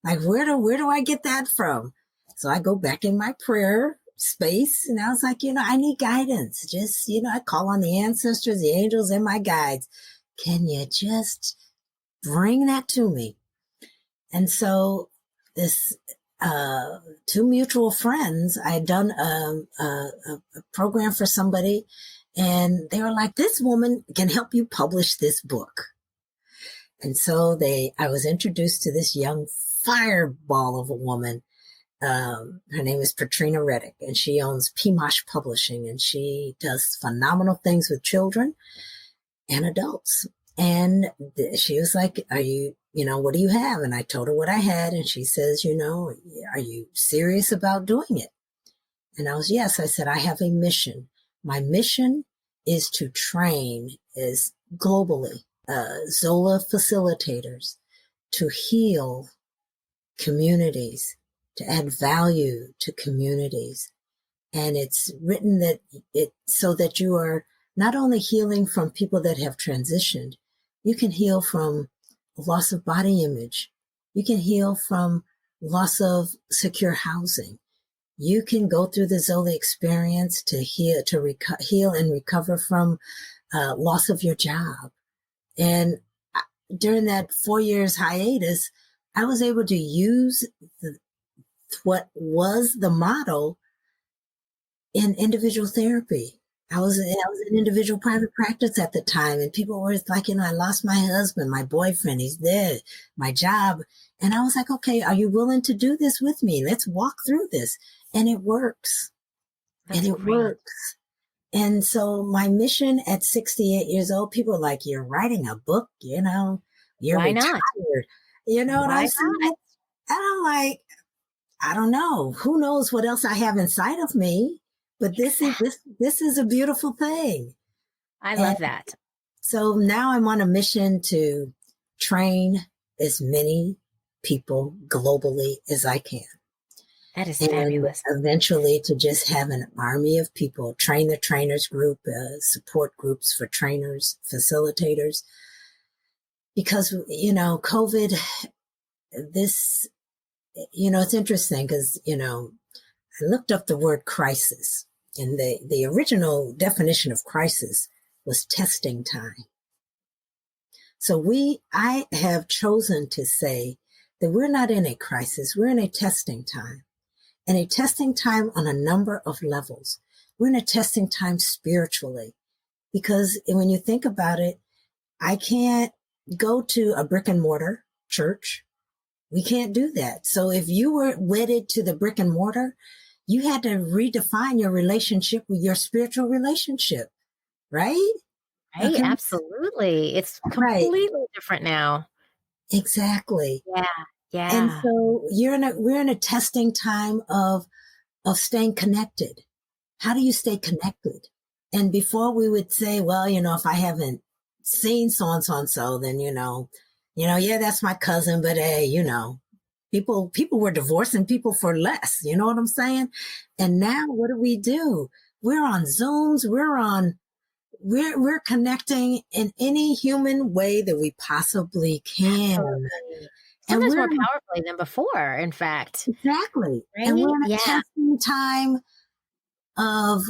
Like, where do I get that from? So I go back in my prayer space and I was like, I need guidance. Just, I call on the ancestors, the angels, and my guides. Can you just bring that to me? And so this, 2 mutual friends, I had done a program for somebody, and they were like, this woman can help you publish this book. And so I was introduced to this young fireball of a woman. Her name is Katurah Reddick, and she owns PMOsh Publishing, and she does phenomenal things with children and adults. And she was like, are you, what do you have? And I told her what I had. And she says, are you serious about doing it? And I was, yes. I said, I have a mission. My mission is to train as globally, Zola facilitators to heal communities, to add value to communities. And it's written that so that you are not only healing from people that have transitioned, you can heal from loss of body image. You can heal from loss of secure housing. You can go through the Zola experience to heal and recover from loss of your job. And during that 4 years hiatus, I was able to use what was the model in individual therapy. I was in individual private practice at the time, and people were like, I lost my husband, my boyfriend, he's dead, my job. And I was like, okay, are you willing to do this with me? Let's walk through this. And it works. That's great. Works. And so my mission at 68 years old, people are like, you're writing a book, you're Why retired. not? What I'm saying? And I'm like, I don't know. Who knows what else I have inside of me? But this is a beautiful thing. I love that. So now I'm on a mission to train as many people globally as I can. That is fabulous. Eventually to just have an army of people, train the trainers group, support groups for trainers, facilitators. Because, COVID, this, it's interesting because, I looked up the word crisis, and the original definition of crisis was testing time. So I have chosen to say that we're not in a crisis, we're in a testing time. And a testing time on a number of levels. We're in a testing time spiritually. because when you think about it, I can't go to a brick and mortar church. We can't do that. So if you were wedded to the brick and mortar, you had to redefine your relationship with your spiritual relationship, right? Right, Okay. absolutely. It's Right. completely different now. Exactly. Yeah, And yeah. so we're in a testing time of staying connected. How do you stay connected? And before we would say, well, if I haven't seen so and so, then yeah, that's my cousin, but hey, people were divorcing people for less. You know what I'm saying? And now what do? We're on Zooms. We're connecting in any human way that we possibly can. Absolutely. And Sometimes we're more powerfully than before, in fact. exactly. And Right? we're in a Yeah. testing time of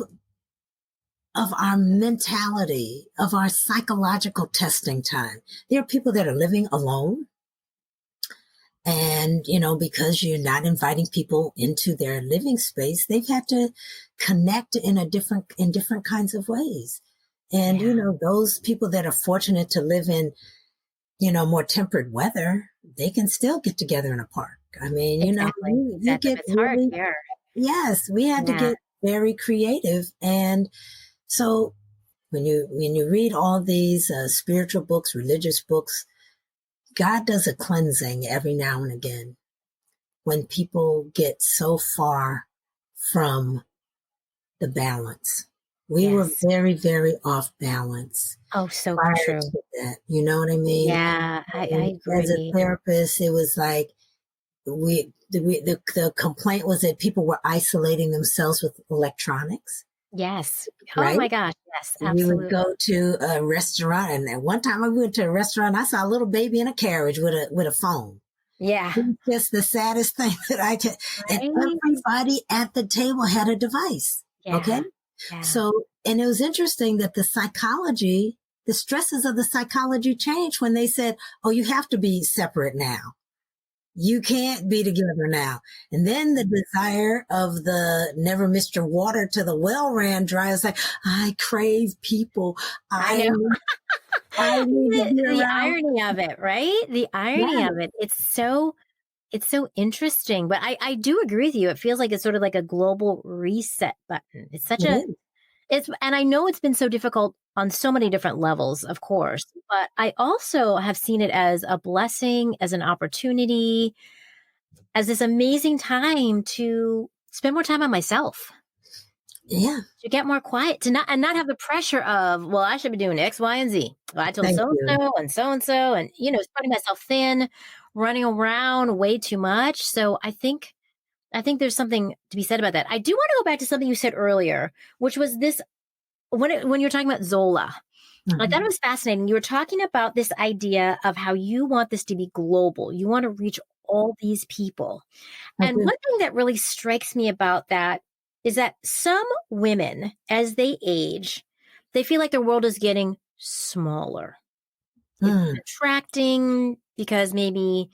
our mentality, of our psychological testing time. There are people that are living alone. And, because you're not inviting people into their living space, they've had to connect in different kinds of ways. And, Yeah. those people that are fortunate to live in, more temperate weather, they can still get together in a park. I mean, Exactly. you Exactly. get But it's hard really, here. yes, we had to Yeah. get very creative. And so when you read all these spiritual books, religious books, God does a cleansing every now and again when people get so far from the balance. We were Yes. very, very off balance Oh, so prior true. to that. You know what I mean? Yeah, I And as a agree. therapist, it was like the complaint was that people were isolating themselves with electronics, Yes. Oh right? my gosh. Yes, We would absolutely. go to a restaurant, and at one time I went to a restaurant, I saw a little baby in a carriage with a phone. Yeah. It was just the saddest thing that and Right? everybody at the table had a device. Okay. Yeah. Yeah. So, and it was interesting that the stresses of the psychology changed when they said, oh, you have to be separate now. You can't be together now. And then the desire of the never missed your water to the well ran dry. It's like, I crave people. I I, know. I need to be The around. irony of it, right? The irony of Yeah, it. It's so interesting. But I do agree with you. It feels like it's sort of like a global reset button. It's such it a is. it's and I know it's been so difficult on so many different levels, of course, but I also have seen it as a blessing, as an opportunity, as this amazing time to spend more time on myself, Yeah. to get more quiet, to not have the pressure of, well, I should be doing X, Y, and Z. Well, I told Thank so and you. so and so and so, and spreading myself thin, running around way too much. So I think there's something to be said about that. I do want to go back to something you said earlier, which was this when you were talking about Zola. I thought it Mhm. was fascinating. You were talking about this idea of how you want this to be global. You want to reach all these people. I And do. one thing that really strikes me about that is that some women, as they age, they feel like their world is getting smaller. It's Mm. contracting because maybe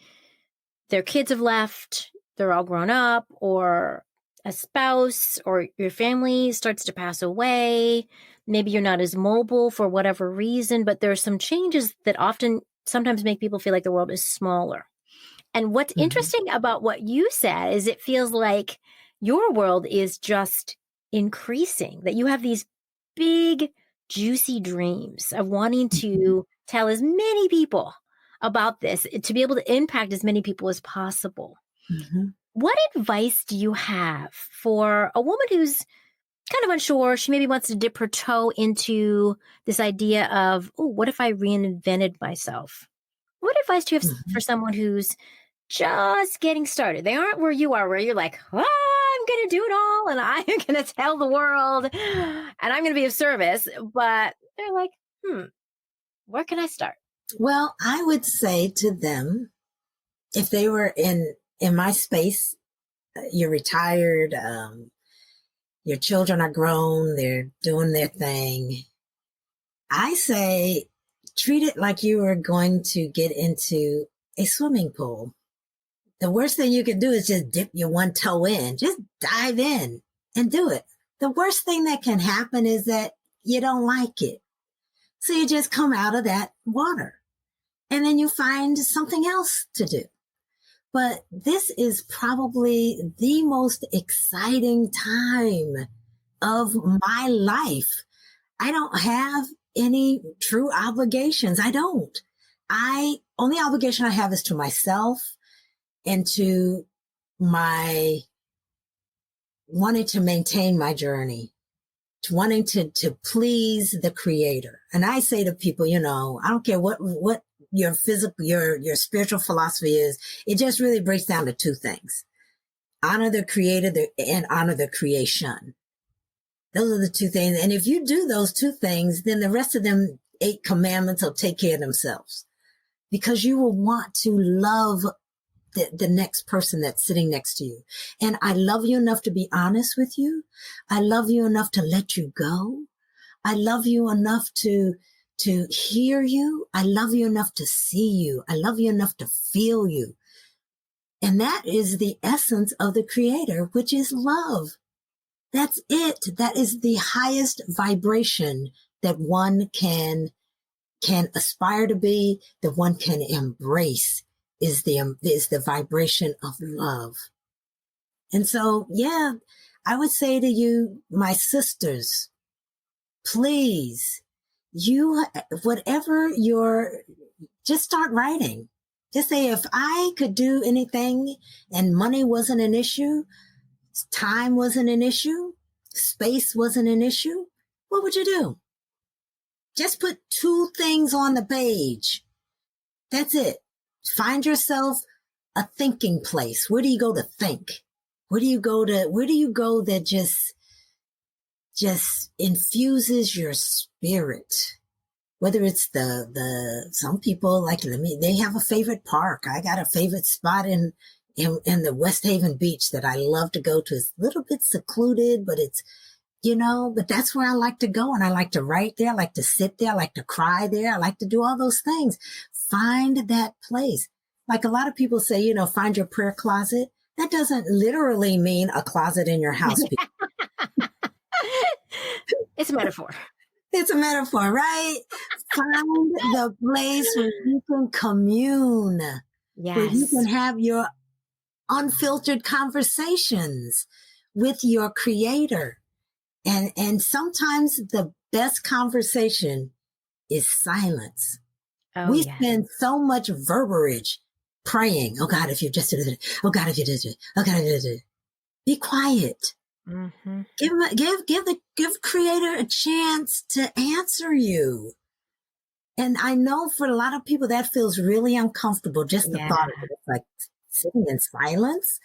their kids have left, they're all grown up, or a spouse or your family starts to pass away. Maybe you're not as mobile for whatever reason, but there are some changes that often sometimes make people feel like the world is smaller. And what's Mhm. interesting about what you said is it feels like your world is just increasing, that you have these big, juicy dreams of wanting Mhm. to tell as many people about this, to be able to impact as many people as possible. Mhm. What advice do you have for a woman who's kind of unsure? She maybe wants to dip her toe into this idea of, oh, what if I reinvented myself? What advice do you have for Mhm. someone who's just getting started? They aren't where you are, where you're like, oh, I'm going to do it all and I'm going to tell the world and I'm going to be of service. But they're like, where can I start? Well, I would say to them, if they were in my space, you're retired, your children are grown, they're doing their thing. I say, treat it like you were going to get into a swimming pool. The worst thing you can do is just dip your one toe in. Just dive in and do it. The worst thing that can happen is that you don't like it. So you just come out of that water and then you find something else to do. But this is probably the most exciting time of my life. I don't have any true obligations. I don't. Only obligation I have is to myself and to my wanting to maintain my journey, to wanting to please the creator. And I say to people, I don't care what your physical, your spiritual philosophy is. It just really breaks down to two things: honor the creator and honor the creation. Those are the two things. And if you do those two things, then the rest of them 8 commandments will take care of themselves, because you will want to love the next person that's sitting next to you. And I love you enough to be honest with you. I love you enough to let you go. I love you enough to hear you. I love you enough to see you. I love you enough to feel you. And that is the essence of the creator, which is love. That's it. That is the highest vibration that one can aspire to be, that one can embrace, is the vibration of love. And so, yeah, I would say to you, my sisters, please, just start writing. Just say, if I could do anything and money wasn't an issue, time wasn't an issue, space wasn't an issue, what would you do? Just put 2 things on the page. That's it. Find yourself a thinking place. Where do you go to think? Where do you go that just infuses your spirit? Whether it's some people they have a favorite park. I got a favorite spot in the West Haven beach that I love to go to. It's a little bit secluded, but it's, but that's where I like to go. And I like to write there. I like to sit there. I like to cry there. I like to do all those things. Find that place. Like a lot of people say, find your prayer closet. That doesn't literally mean a closet in your house. It's a metaphor. It's a metaphor, right? Find the place where you can commune, yes, where you can have your unfiltered conversations with your creator. And sometimes the best conversation is silence. We spend so much verbiage praying. Oh God, if you just did it. Oh God, if you did it. Oh God, if you did it. Be quiet. Mm-hmm. Give creator a chance to answer you. And I know for a lot of people that feels really uncomfortable. Just the thought of it. It's like sitting in silence.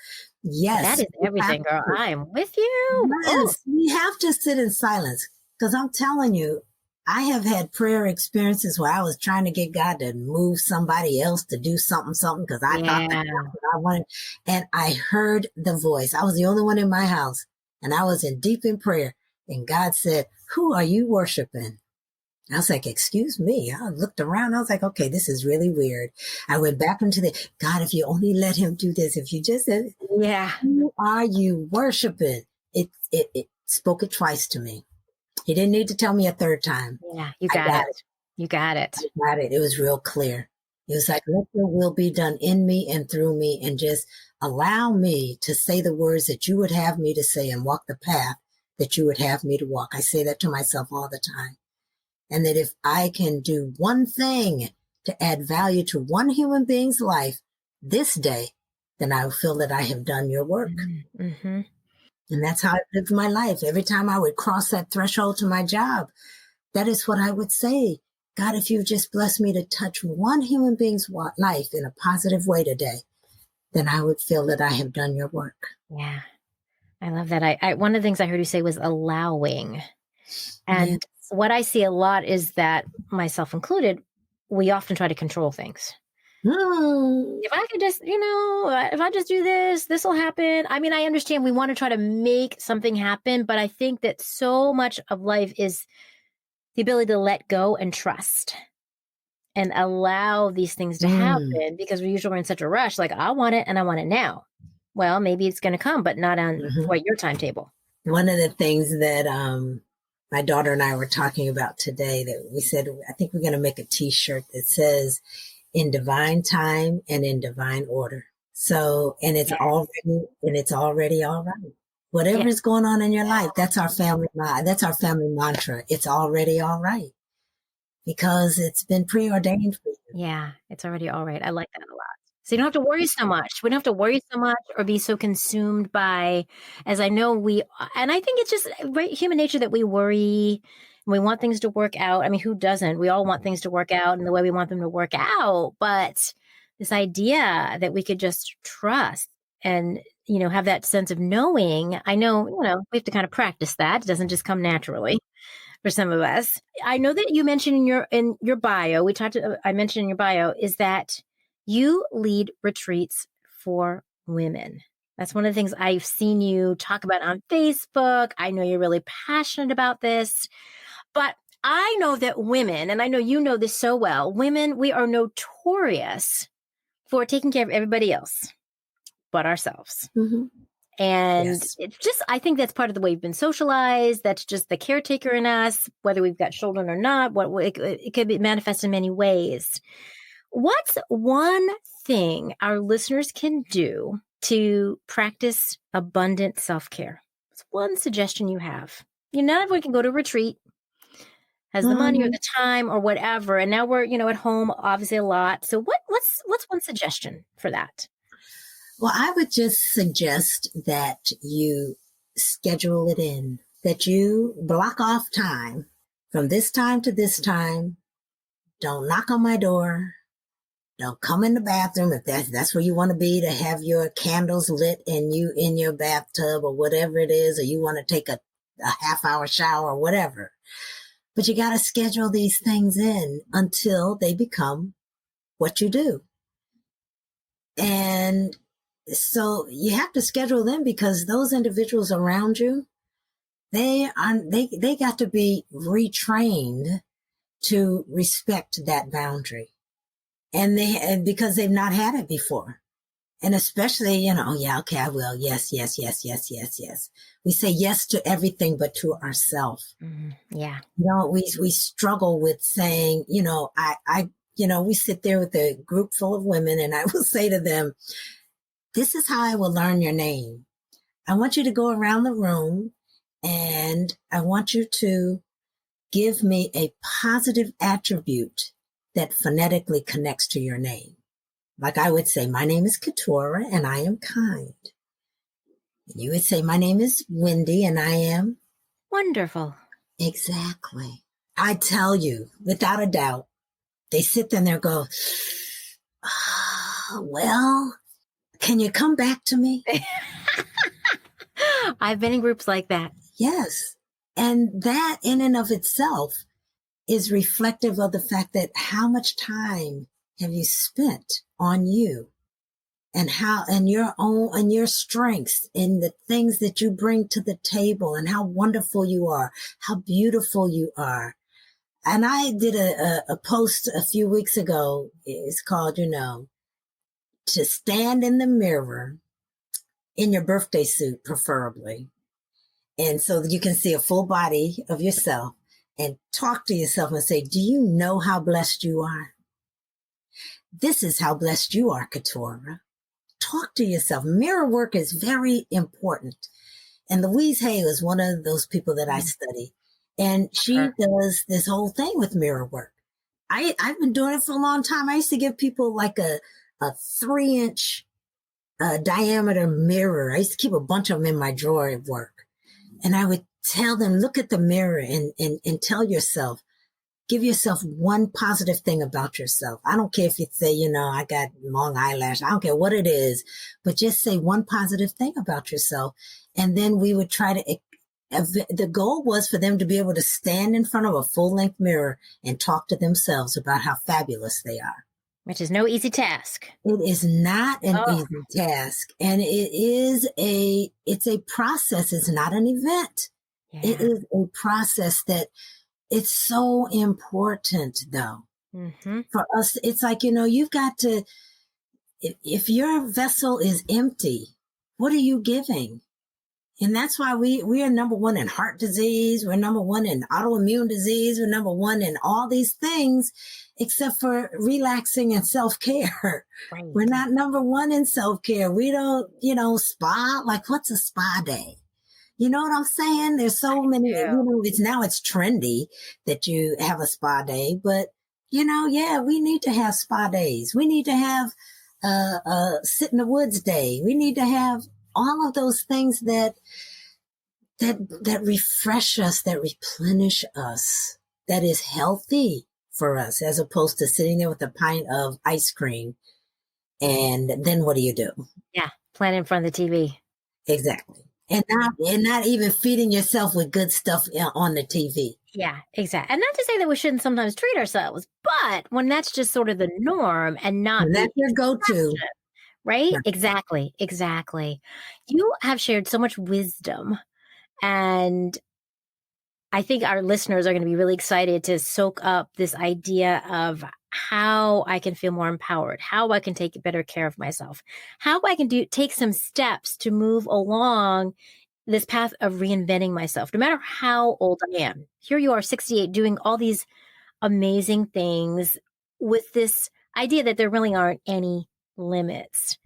Yes. That is everything, girl. I am with you. Yes, we have to sit in silence, because I'm telling you, I have had prayer experiences where I was trying to get God to move somebody else to do something, because I thought that's what I wanted. And I heard the voice. I was the only one in my house, and I was deep in prayer. And God said, "Who are you worshiping?" I was like, "Excuse me." I looked around. I was like, "Okay, this is really weird." I went back into God, if you only let him do this, if you just said, "Who are you worshiping?" It spoke it twice to me. He didn't need to tell me a third time. Yeah, you got it. You got it. I got it. It was real clear. It was like, let your will be done in me and through me, and just allow me to say the words that you would have me to say and walk the path that you would have me to walk. I say that to myself all the time. And that if I can do one thing to add value to one human being's life this day, then I will feel that I have done your work. Mm-hmm. And that's how I lived my life. Every time I would cross that threshold to my job, that is what I would say. God, if you just bless me to touch one human being's life in a positive way today, then I would feel that I have done your work. Yeah. I love that. I one of the things I heard you say was allowing. And what I see a lot is that, myself included, we often try to control things. If I could just, if I just do this, this will happen. I mean, I understand we want to try to make something happen, but I think that so much of life is the ability to let go and trust and allow these things to happen, because we usually are in such a rush. Like, I want it and I want it now. Well, maybe it's going to come, but not on your timetable. One of the things that my daughter and I were talking about today, that we said, I think we're going to make a t-shirt that says in divine time and in divine order. So, and it's already all right. Whatever is going on in your life, that's our family mantra. It's already all right because it's been preordained for you. Yeah, it's already all right. I like that a lot. So you don't have to worry so much. We don't have to worry so much or be so consumed by, as I know and I think it's just human nature that we worry and we want things to work out. I mean, who doesn't? We all want things to work out in the way we want them to work out. But this idea that we could just trust and, have that sense of knowing, I know, we have to kind of practice that. It doesn't just come naturally for some of us. I know that you mentioned in your bio, I mentioned in your bio is that you lead retreats for women. That's one of the things I've seen you talk about on Facebook. I know you're really passionate about this, but I know that women, and I know you know this so well, women, we are notorious for taking care of everybody else but ourselves. Mm-hmm. And Yes. it's just, I think that's part of the way we've been socialized. That's just the caretaker in us, whether we've got children or not. It could be manifest in many ways. What's one thing our listeners can do to practice abundant self-care? What's one suggestion you have? Not everyone can go to a retreat, has the money or the time or whatever. And now we're, at home, obviously a lot. So what's one suggestion for that? Well, I would just suggest that you schedule it in, that you block off time from this time to this time. Don't knock on my door. Don't come in the bathroom if that's where you want to be, to have your candles lit and you in your bathtub or whatever it is, or you want to take a half-hour shower or whatever. But you got to schedule these things in until they become what you do. And so you have to schedule them because those individuals around you, they got to be retrained to respect that boundary. And because they've not had it before. And especially, okay, I will. Yes, yes, yes, yes, yes, yes. We say yes to everything, but to ourselves. Mm-hmm. Yeah. We struggle with saying, we sit there with a group full of women and I will say to them, this is how I will learn your name. I want you to go around the room and I want you to give me a positive attribute that phonetically connects to your name. Like I would say, my name is Katurah and I am kind. And you would say, my name is Wendy and I am wonderful. Exactly. I tell you, without a doubt, they sit there and they go, well, can you come back to me? I've been in groups like that. Yes. And that in and of itself is reflective of the fact that how much time have you spent on you and your strengths and the things that you bring to the table and how wonderful you are, how beautiful you are. And I did a post a few weeks ago. It's called, to stand in the mirror in your birthday suit, preferably. And so that you can see a full body of yourself and talk to yourself and say, do you know how blessed you are? This is how blessed you are, Katurah. Talk to yourself. Mirror work is very important. And Louise Hay is one of those people that I study. And she does this whole thing with mirror work. I've been doing it for a long time. I used to give people like a 3-inch diameter mirror. I used to keep a bunch of them in my drawer at work. And I would tell them, look at the mirror and tell yourself, give yourself one positive thing about yourself. I don't care if you say, I got long eyelashes. I don't care what it is, but just say one positive thing about yourself. And then we would try to, the goal was for them to be able to stand in front of a full-length mirror and talk to themselves about how fabulous they are. Which is no easy task. It is not an easy task. And it's a process. It's not an event. Yeah. It is a process that it's so important though. Mm-hmm. For us, it's like, you've got to, if your vessel is empty, what are you giving? And that's why we are number one in heart disease. We're number one in autoimmune disease. We're number one in all these things, except for relaxing and self-care. Right. We're not number one in self-care. We don't, spa. Like, what's a spa day? You know what I'm saying? There's so many, it's trendy that you have a spa day, but we need to have spa days. We need to have sit in the woods day. We need to have all of those things that refresh us, that replenish us, that is healthy for us, as opposed to sitting there with a pint of ice cream. And then what do you do? Yeah, plant in front of the TV. Exactly. And not even feeding yourself with good stuff on the TV. Yeah, exactly. And not to say that we shouldn't sometimes treat ourselves, but when that's just sort of the norm and not that's your go-to. Right? Yeah. Exactly. You have shared so much wisdom, and I think our listeners are going to be really excited to soak up this idea of how I can feel more empowered, how I can take better care of myself, how I can take some steps to move along this path of reinventing myself, no matter how old I am. Here you are, 68, doing all these amazing things with this idea that there really aren't any limits.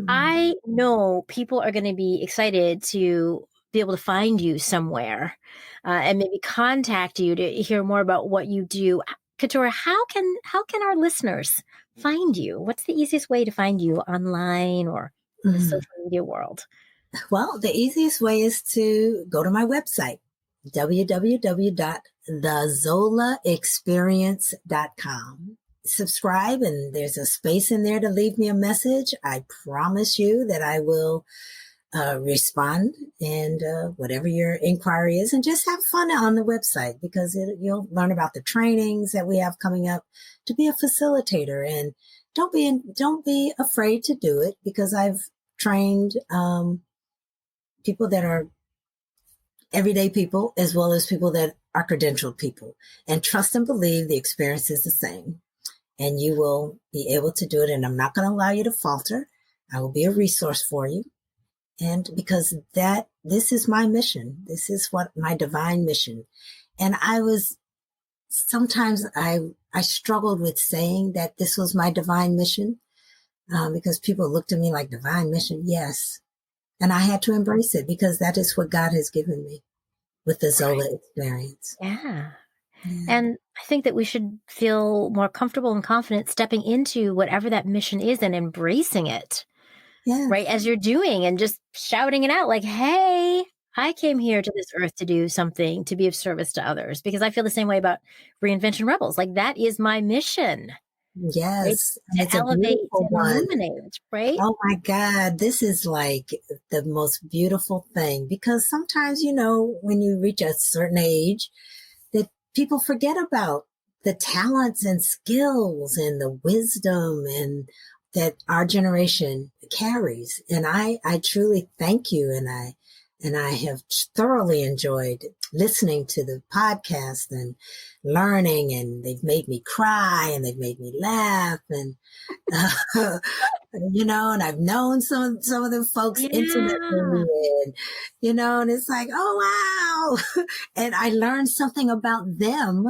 I know people are going to be excited to be able to find you somewhere and maybe contact you to hear more about what you do. Katurah, how can our listeners find you? What's the easiest way to find you online or in the social media world? Well, the easiest way is to go to my website, www.thezolaexperience.com. Subscribe, and there's a space in there to leave me a message. I promise you that I will respond, and whatever your inquiry is, and just have fun on the website, because you'll learn about the trainings that we have coming up to be a facilitator. And don't be afraid to do it, because I've trained people that are everyday people as well as people that are credentialed people, and trust and believe the experience is the same. And you will be able to do it. And I'm not going to allow you to falter. I will be a resource for you. And because this is my mission. This is what my divine mission. And sometimes I struggled with saying that this was my divine mission, because people looked at me like, divine mission. Yes. And I had to embrace it, because that is what God has given me with the Zola experience. Yeah. And I think that we should feel more comfortable and confident stepping into whatever that mission is and embracing it. Yeah. Right. As you're doing, and just shouting it out like, hey, I came here to this earth to do something, to be of service to others, because I feel the same way about Reinvention Rebels. Like, that is my mission. Yes. Right? To elevate, to illuminate, right? Oh my God. This is like the most beautiful thing, because sometimes, when you reach a certain age, that people forget about the talents and skills and the wisdom and that our generation carries. And I truly thank you. And I have thoroughly enjoyed listening to the podcast and learning, and they've made me cry, and they've made me laugh, and and I've known some of the folks intimately, and it's like, oh wow. And I learned something about them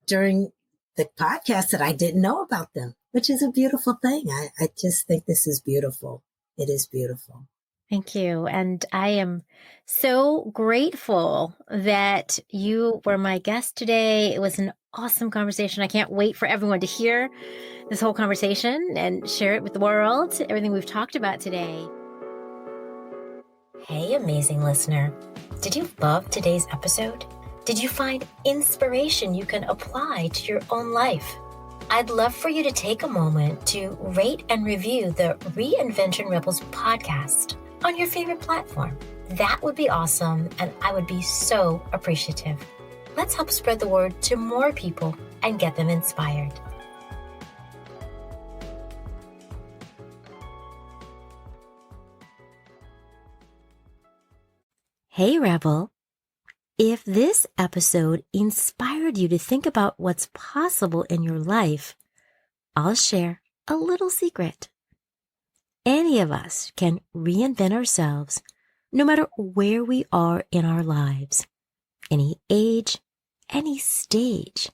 during the podcast that I didn't know about them, which is a beautiful thing. I just think this is beautiful. It is beautiful. Thank you. And I am so grateful that you were my guest today. It was an awesome conversation. I can't wait for everyone to hear this whole conversation and share it with the world, everything we've talked about today. Hey, amazing listener. Did you love today's episode? Did you find inspiration you can apply to your own life? I'd love for you to take a moment to rate and review the Reinvention Rebels podcast on your favorite platform. That would be awesome, and I would be so appreciative. Let's help spread the word to more people and get them inspired. Hey, Rebel. If this episode inspired you to think about what's possible in your life, I'll share a little secret. Any of us can reinvent ourselves No matter where we are in our lives, any age, any stage,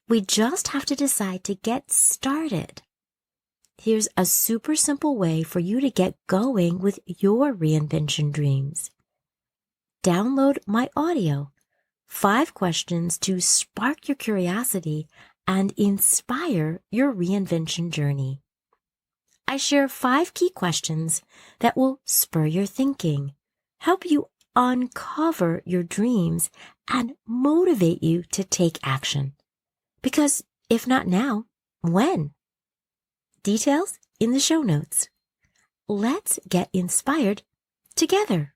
we just have to decide to get started. Here's a super simple way for you to get going with your reinvention dreams. Download my audio, 5 questions to spark your curiosity and inspire your reinvention journey. I share 5 key questions that will spur your thinking, help you uncover your dreams, and motivate you to take action. Because if not now, when? Details in the show notes. Let's get inspired together.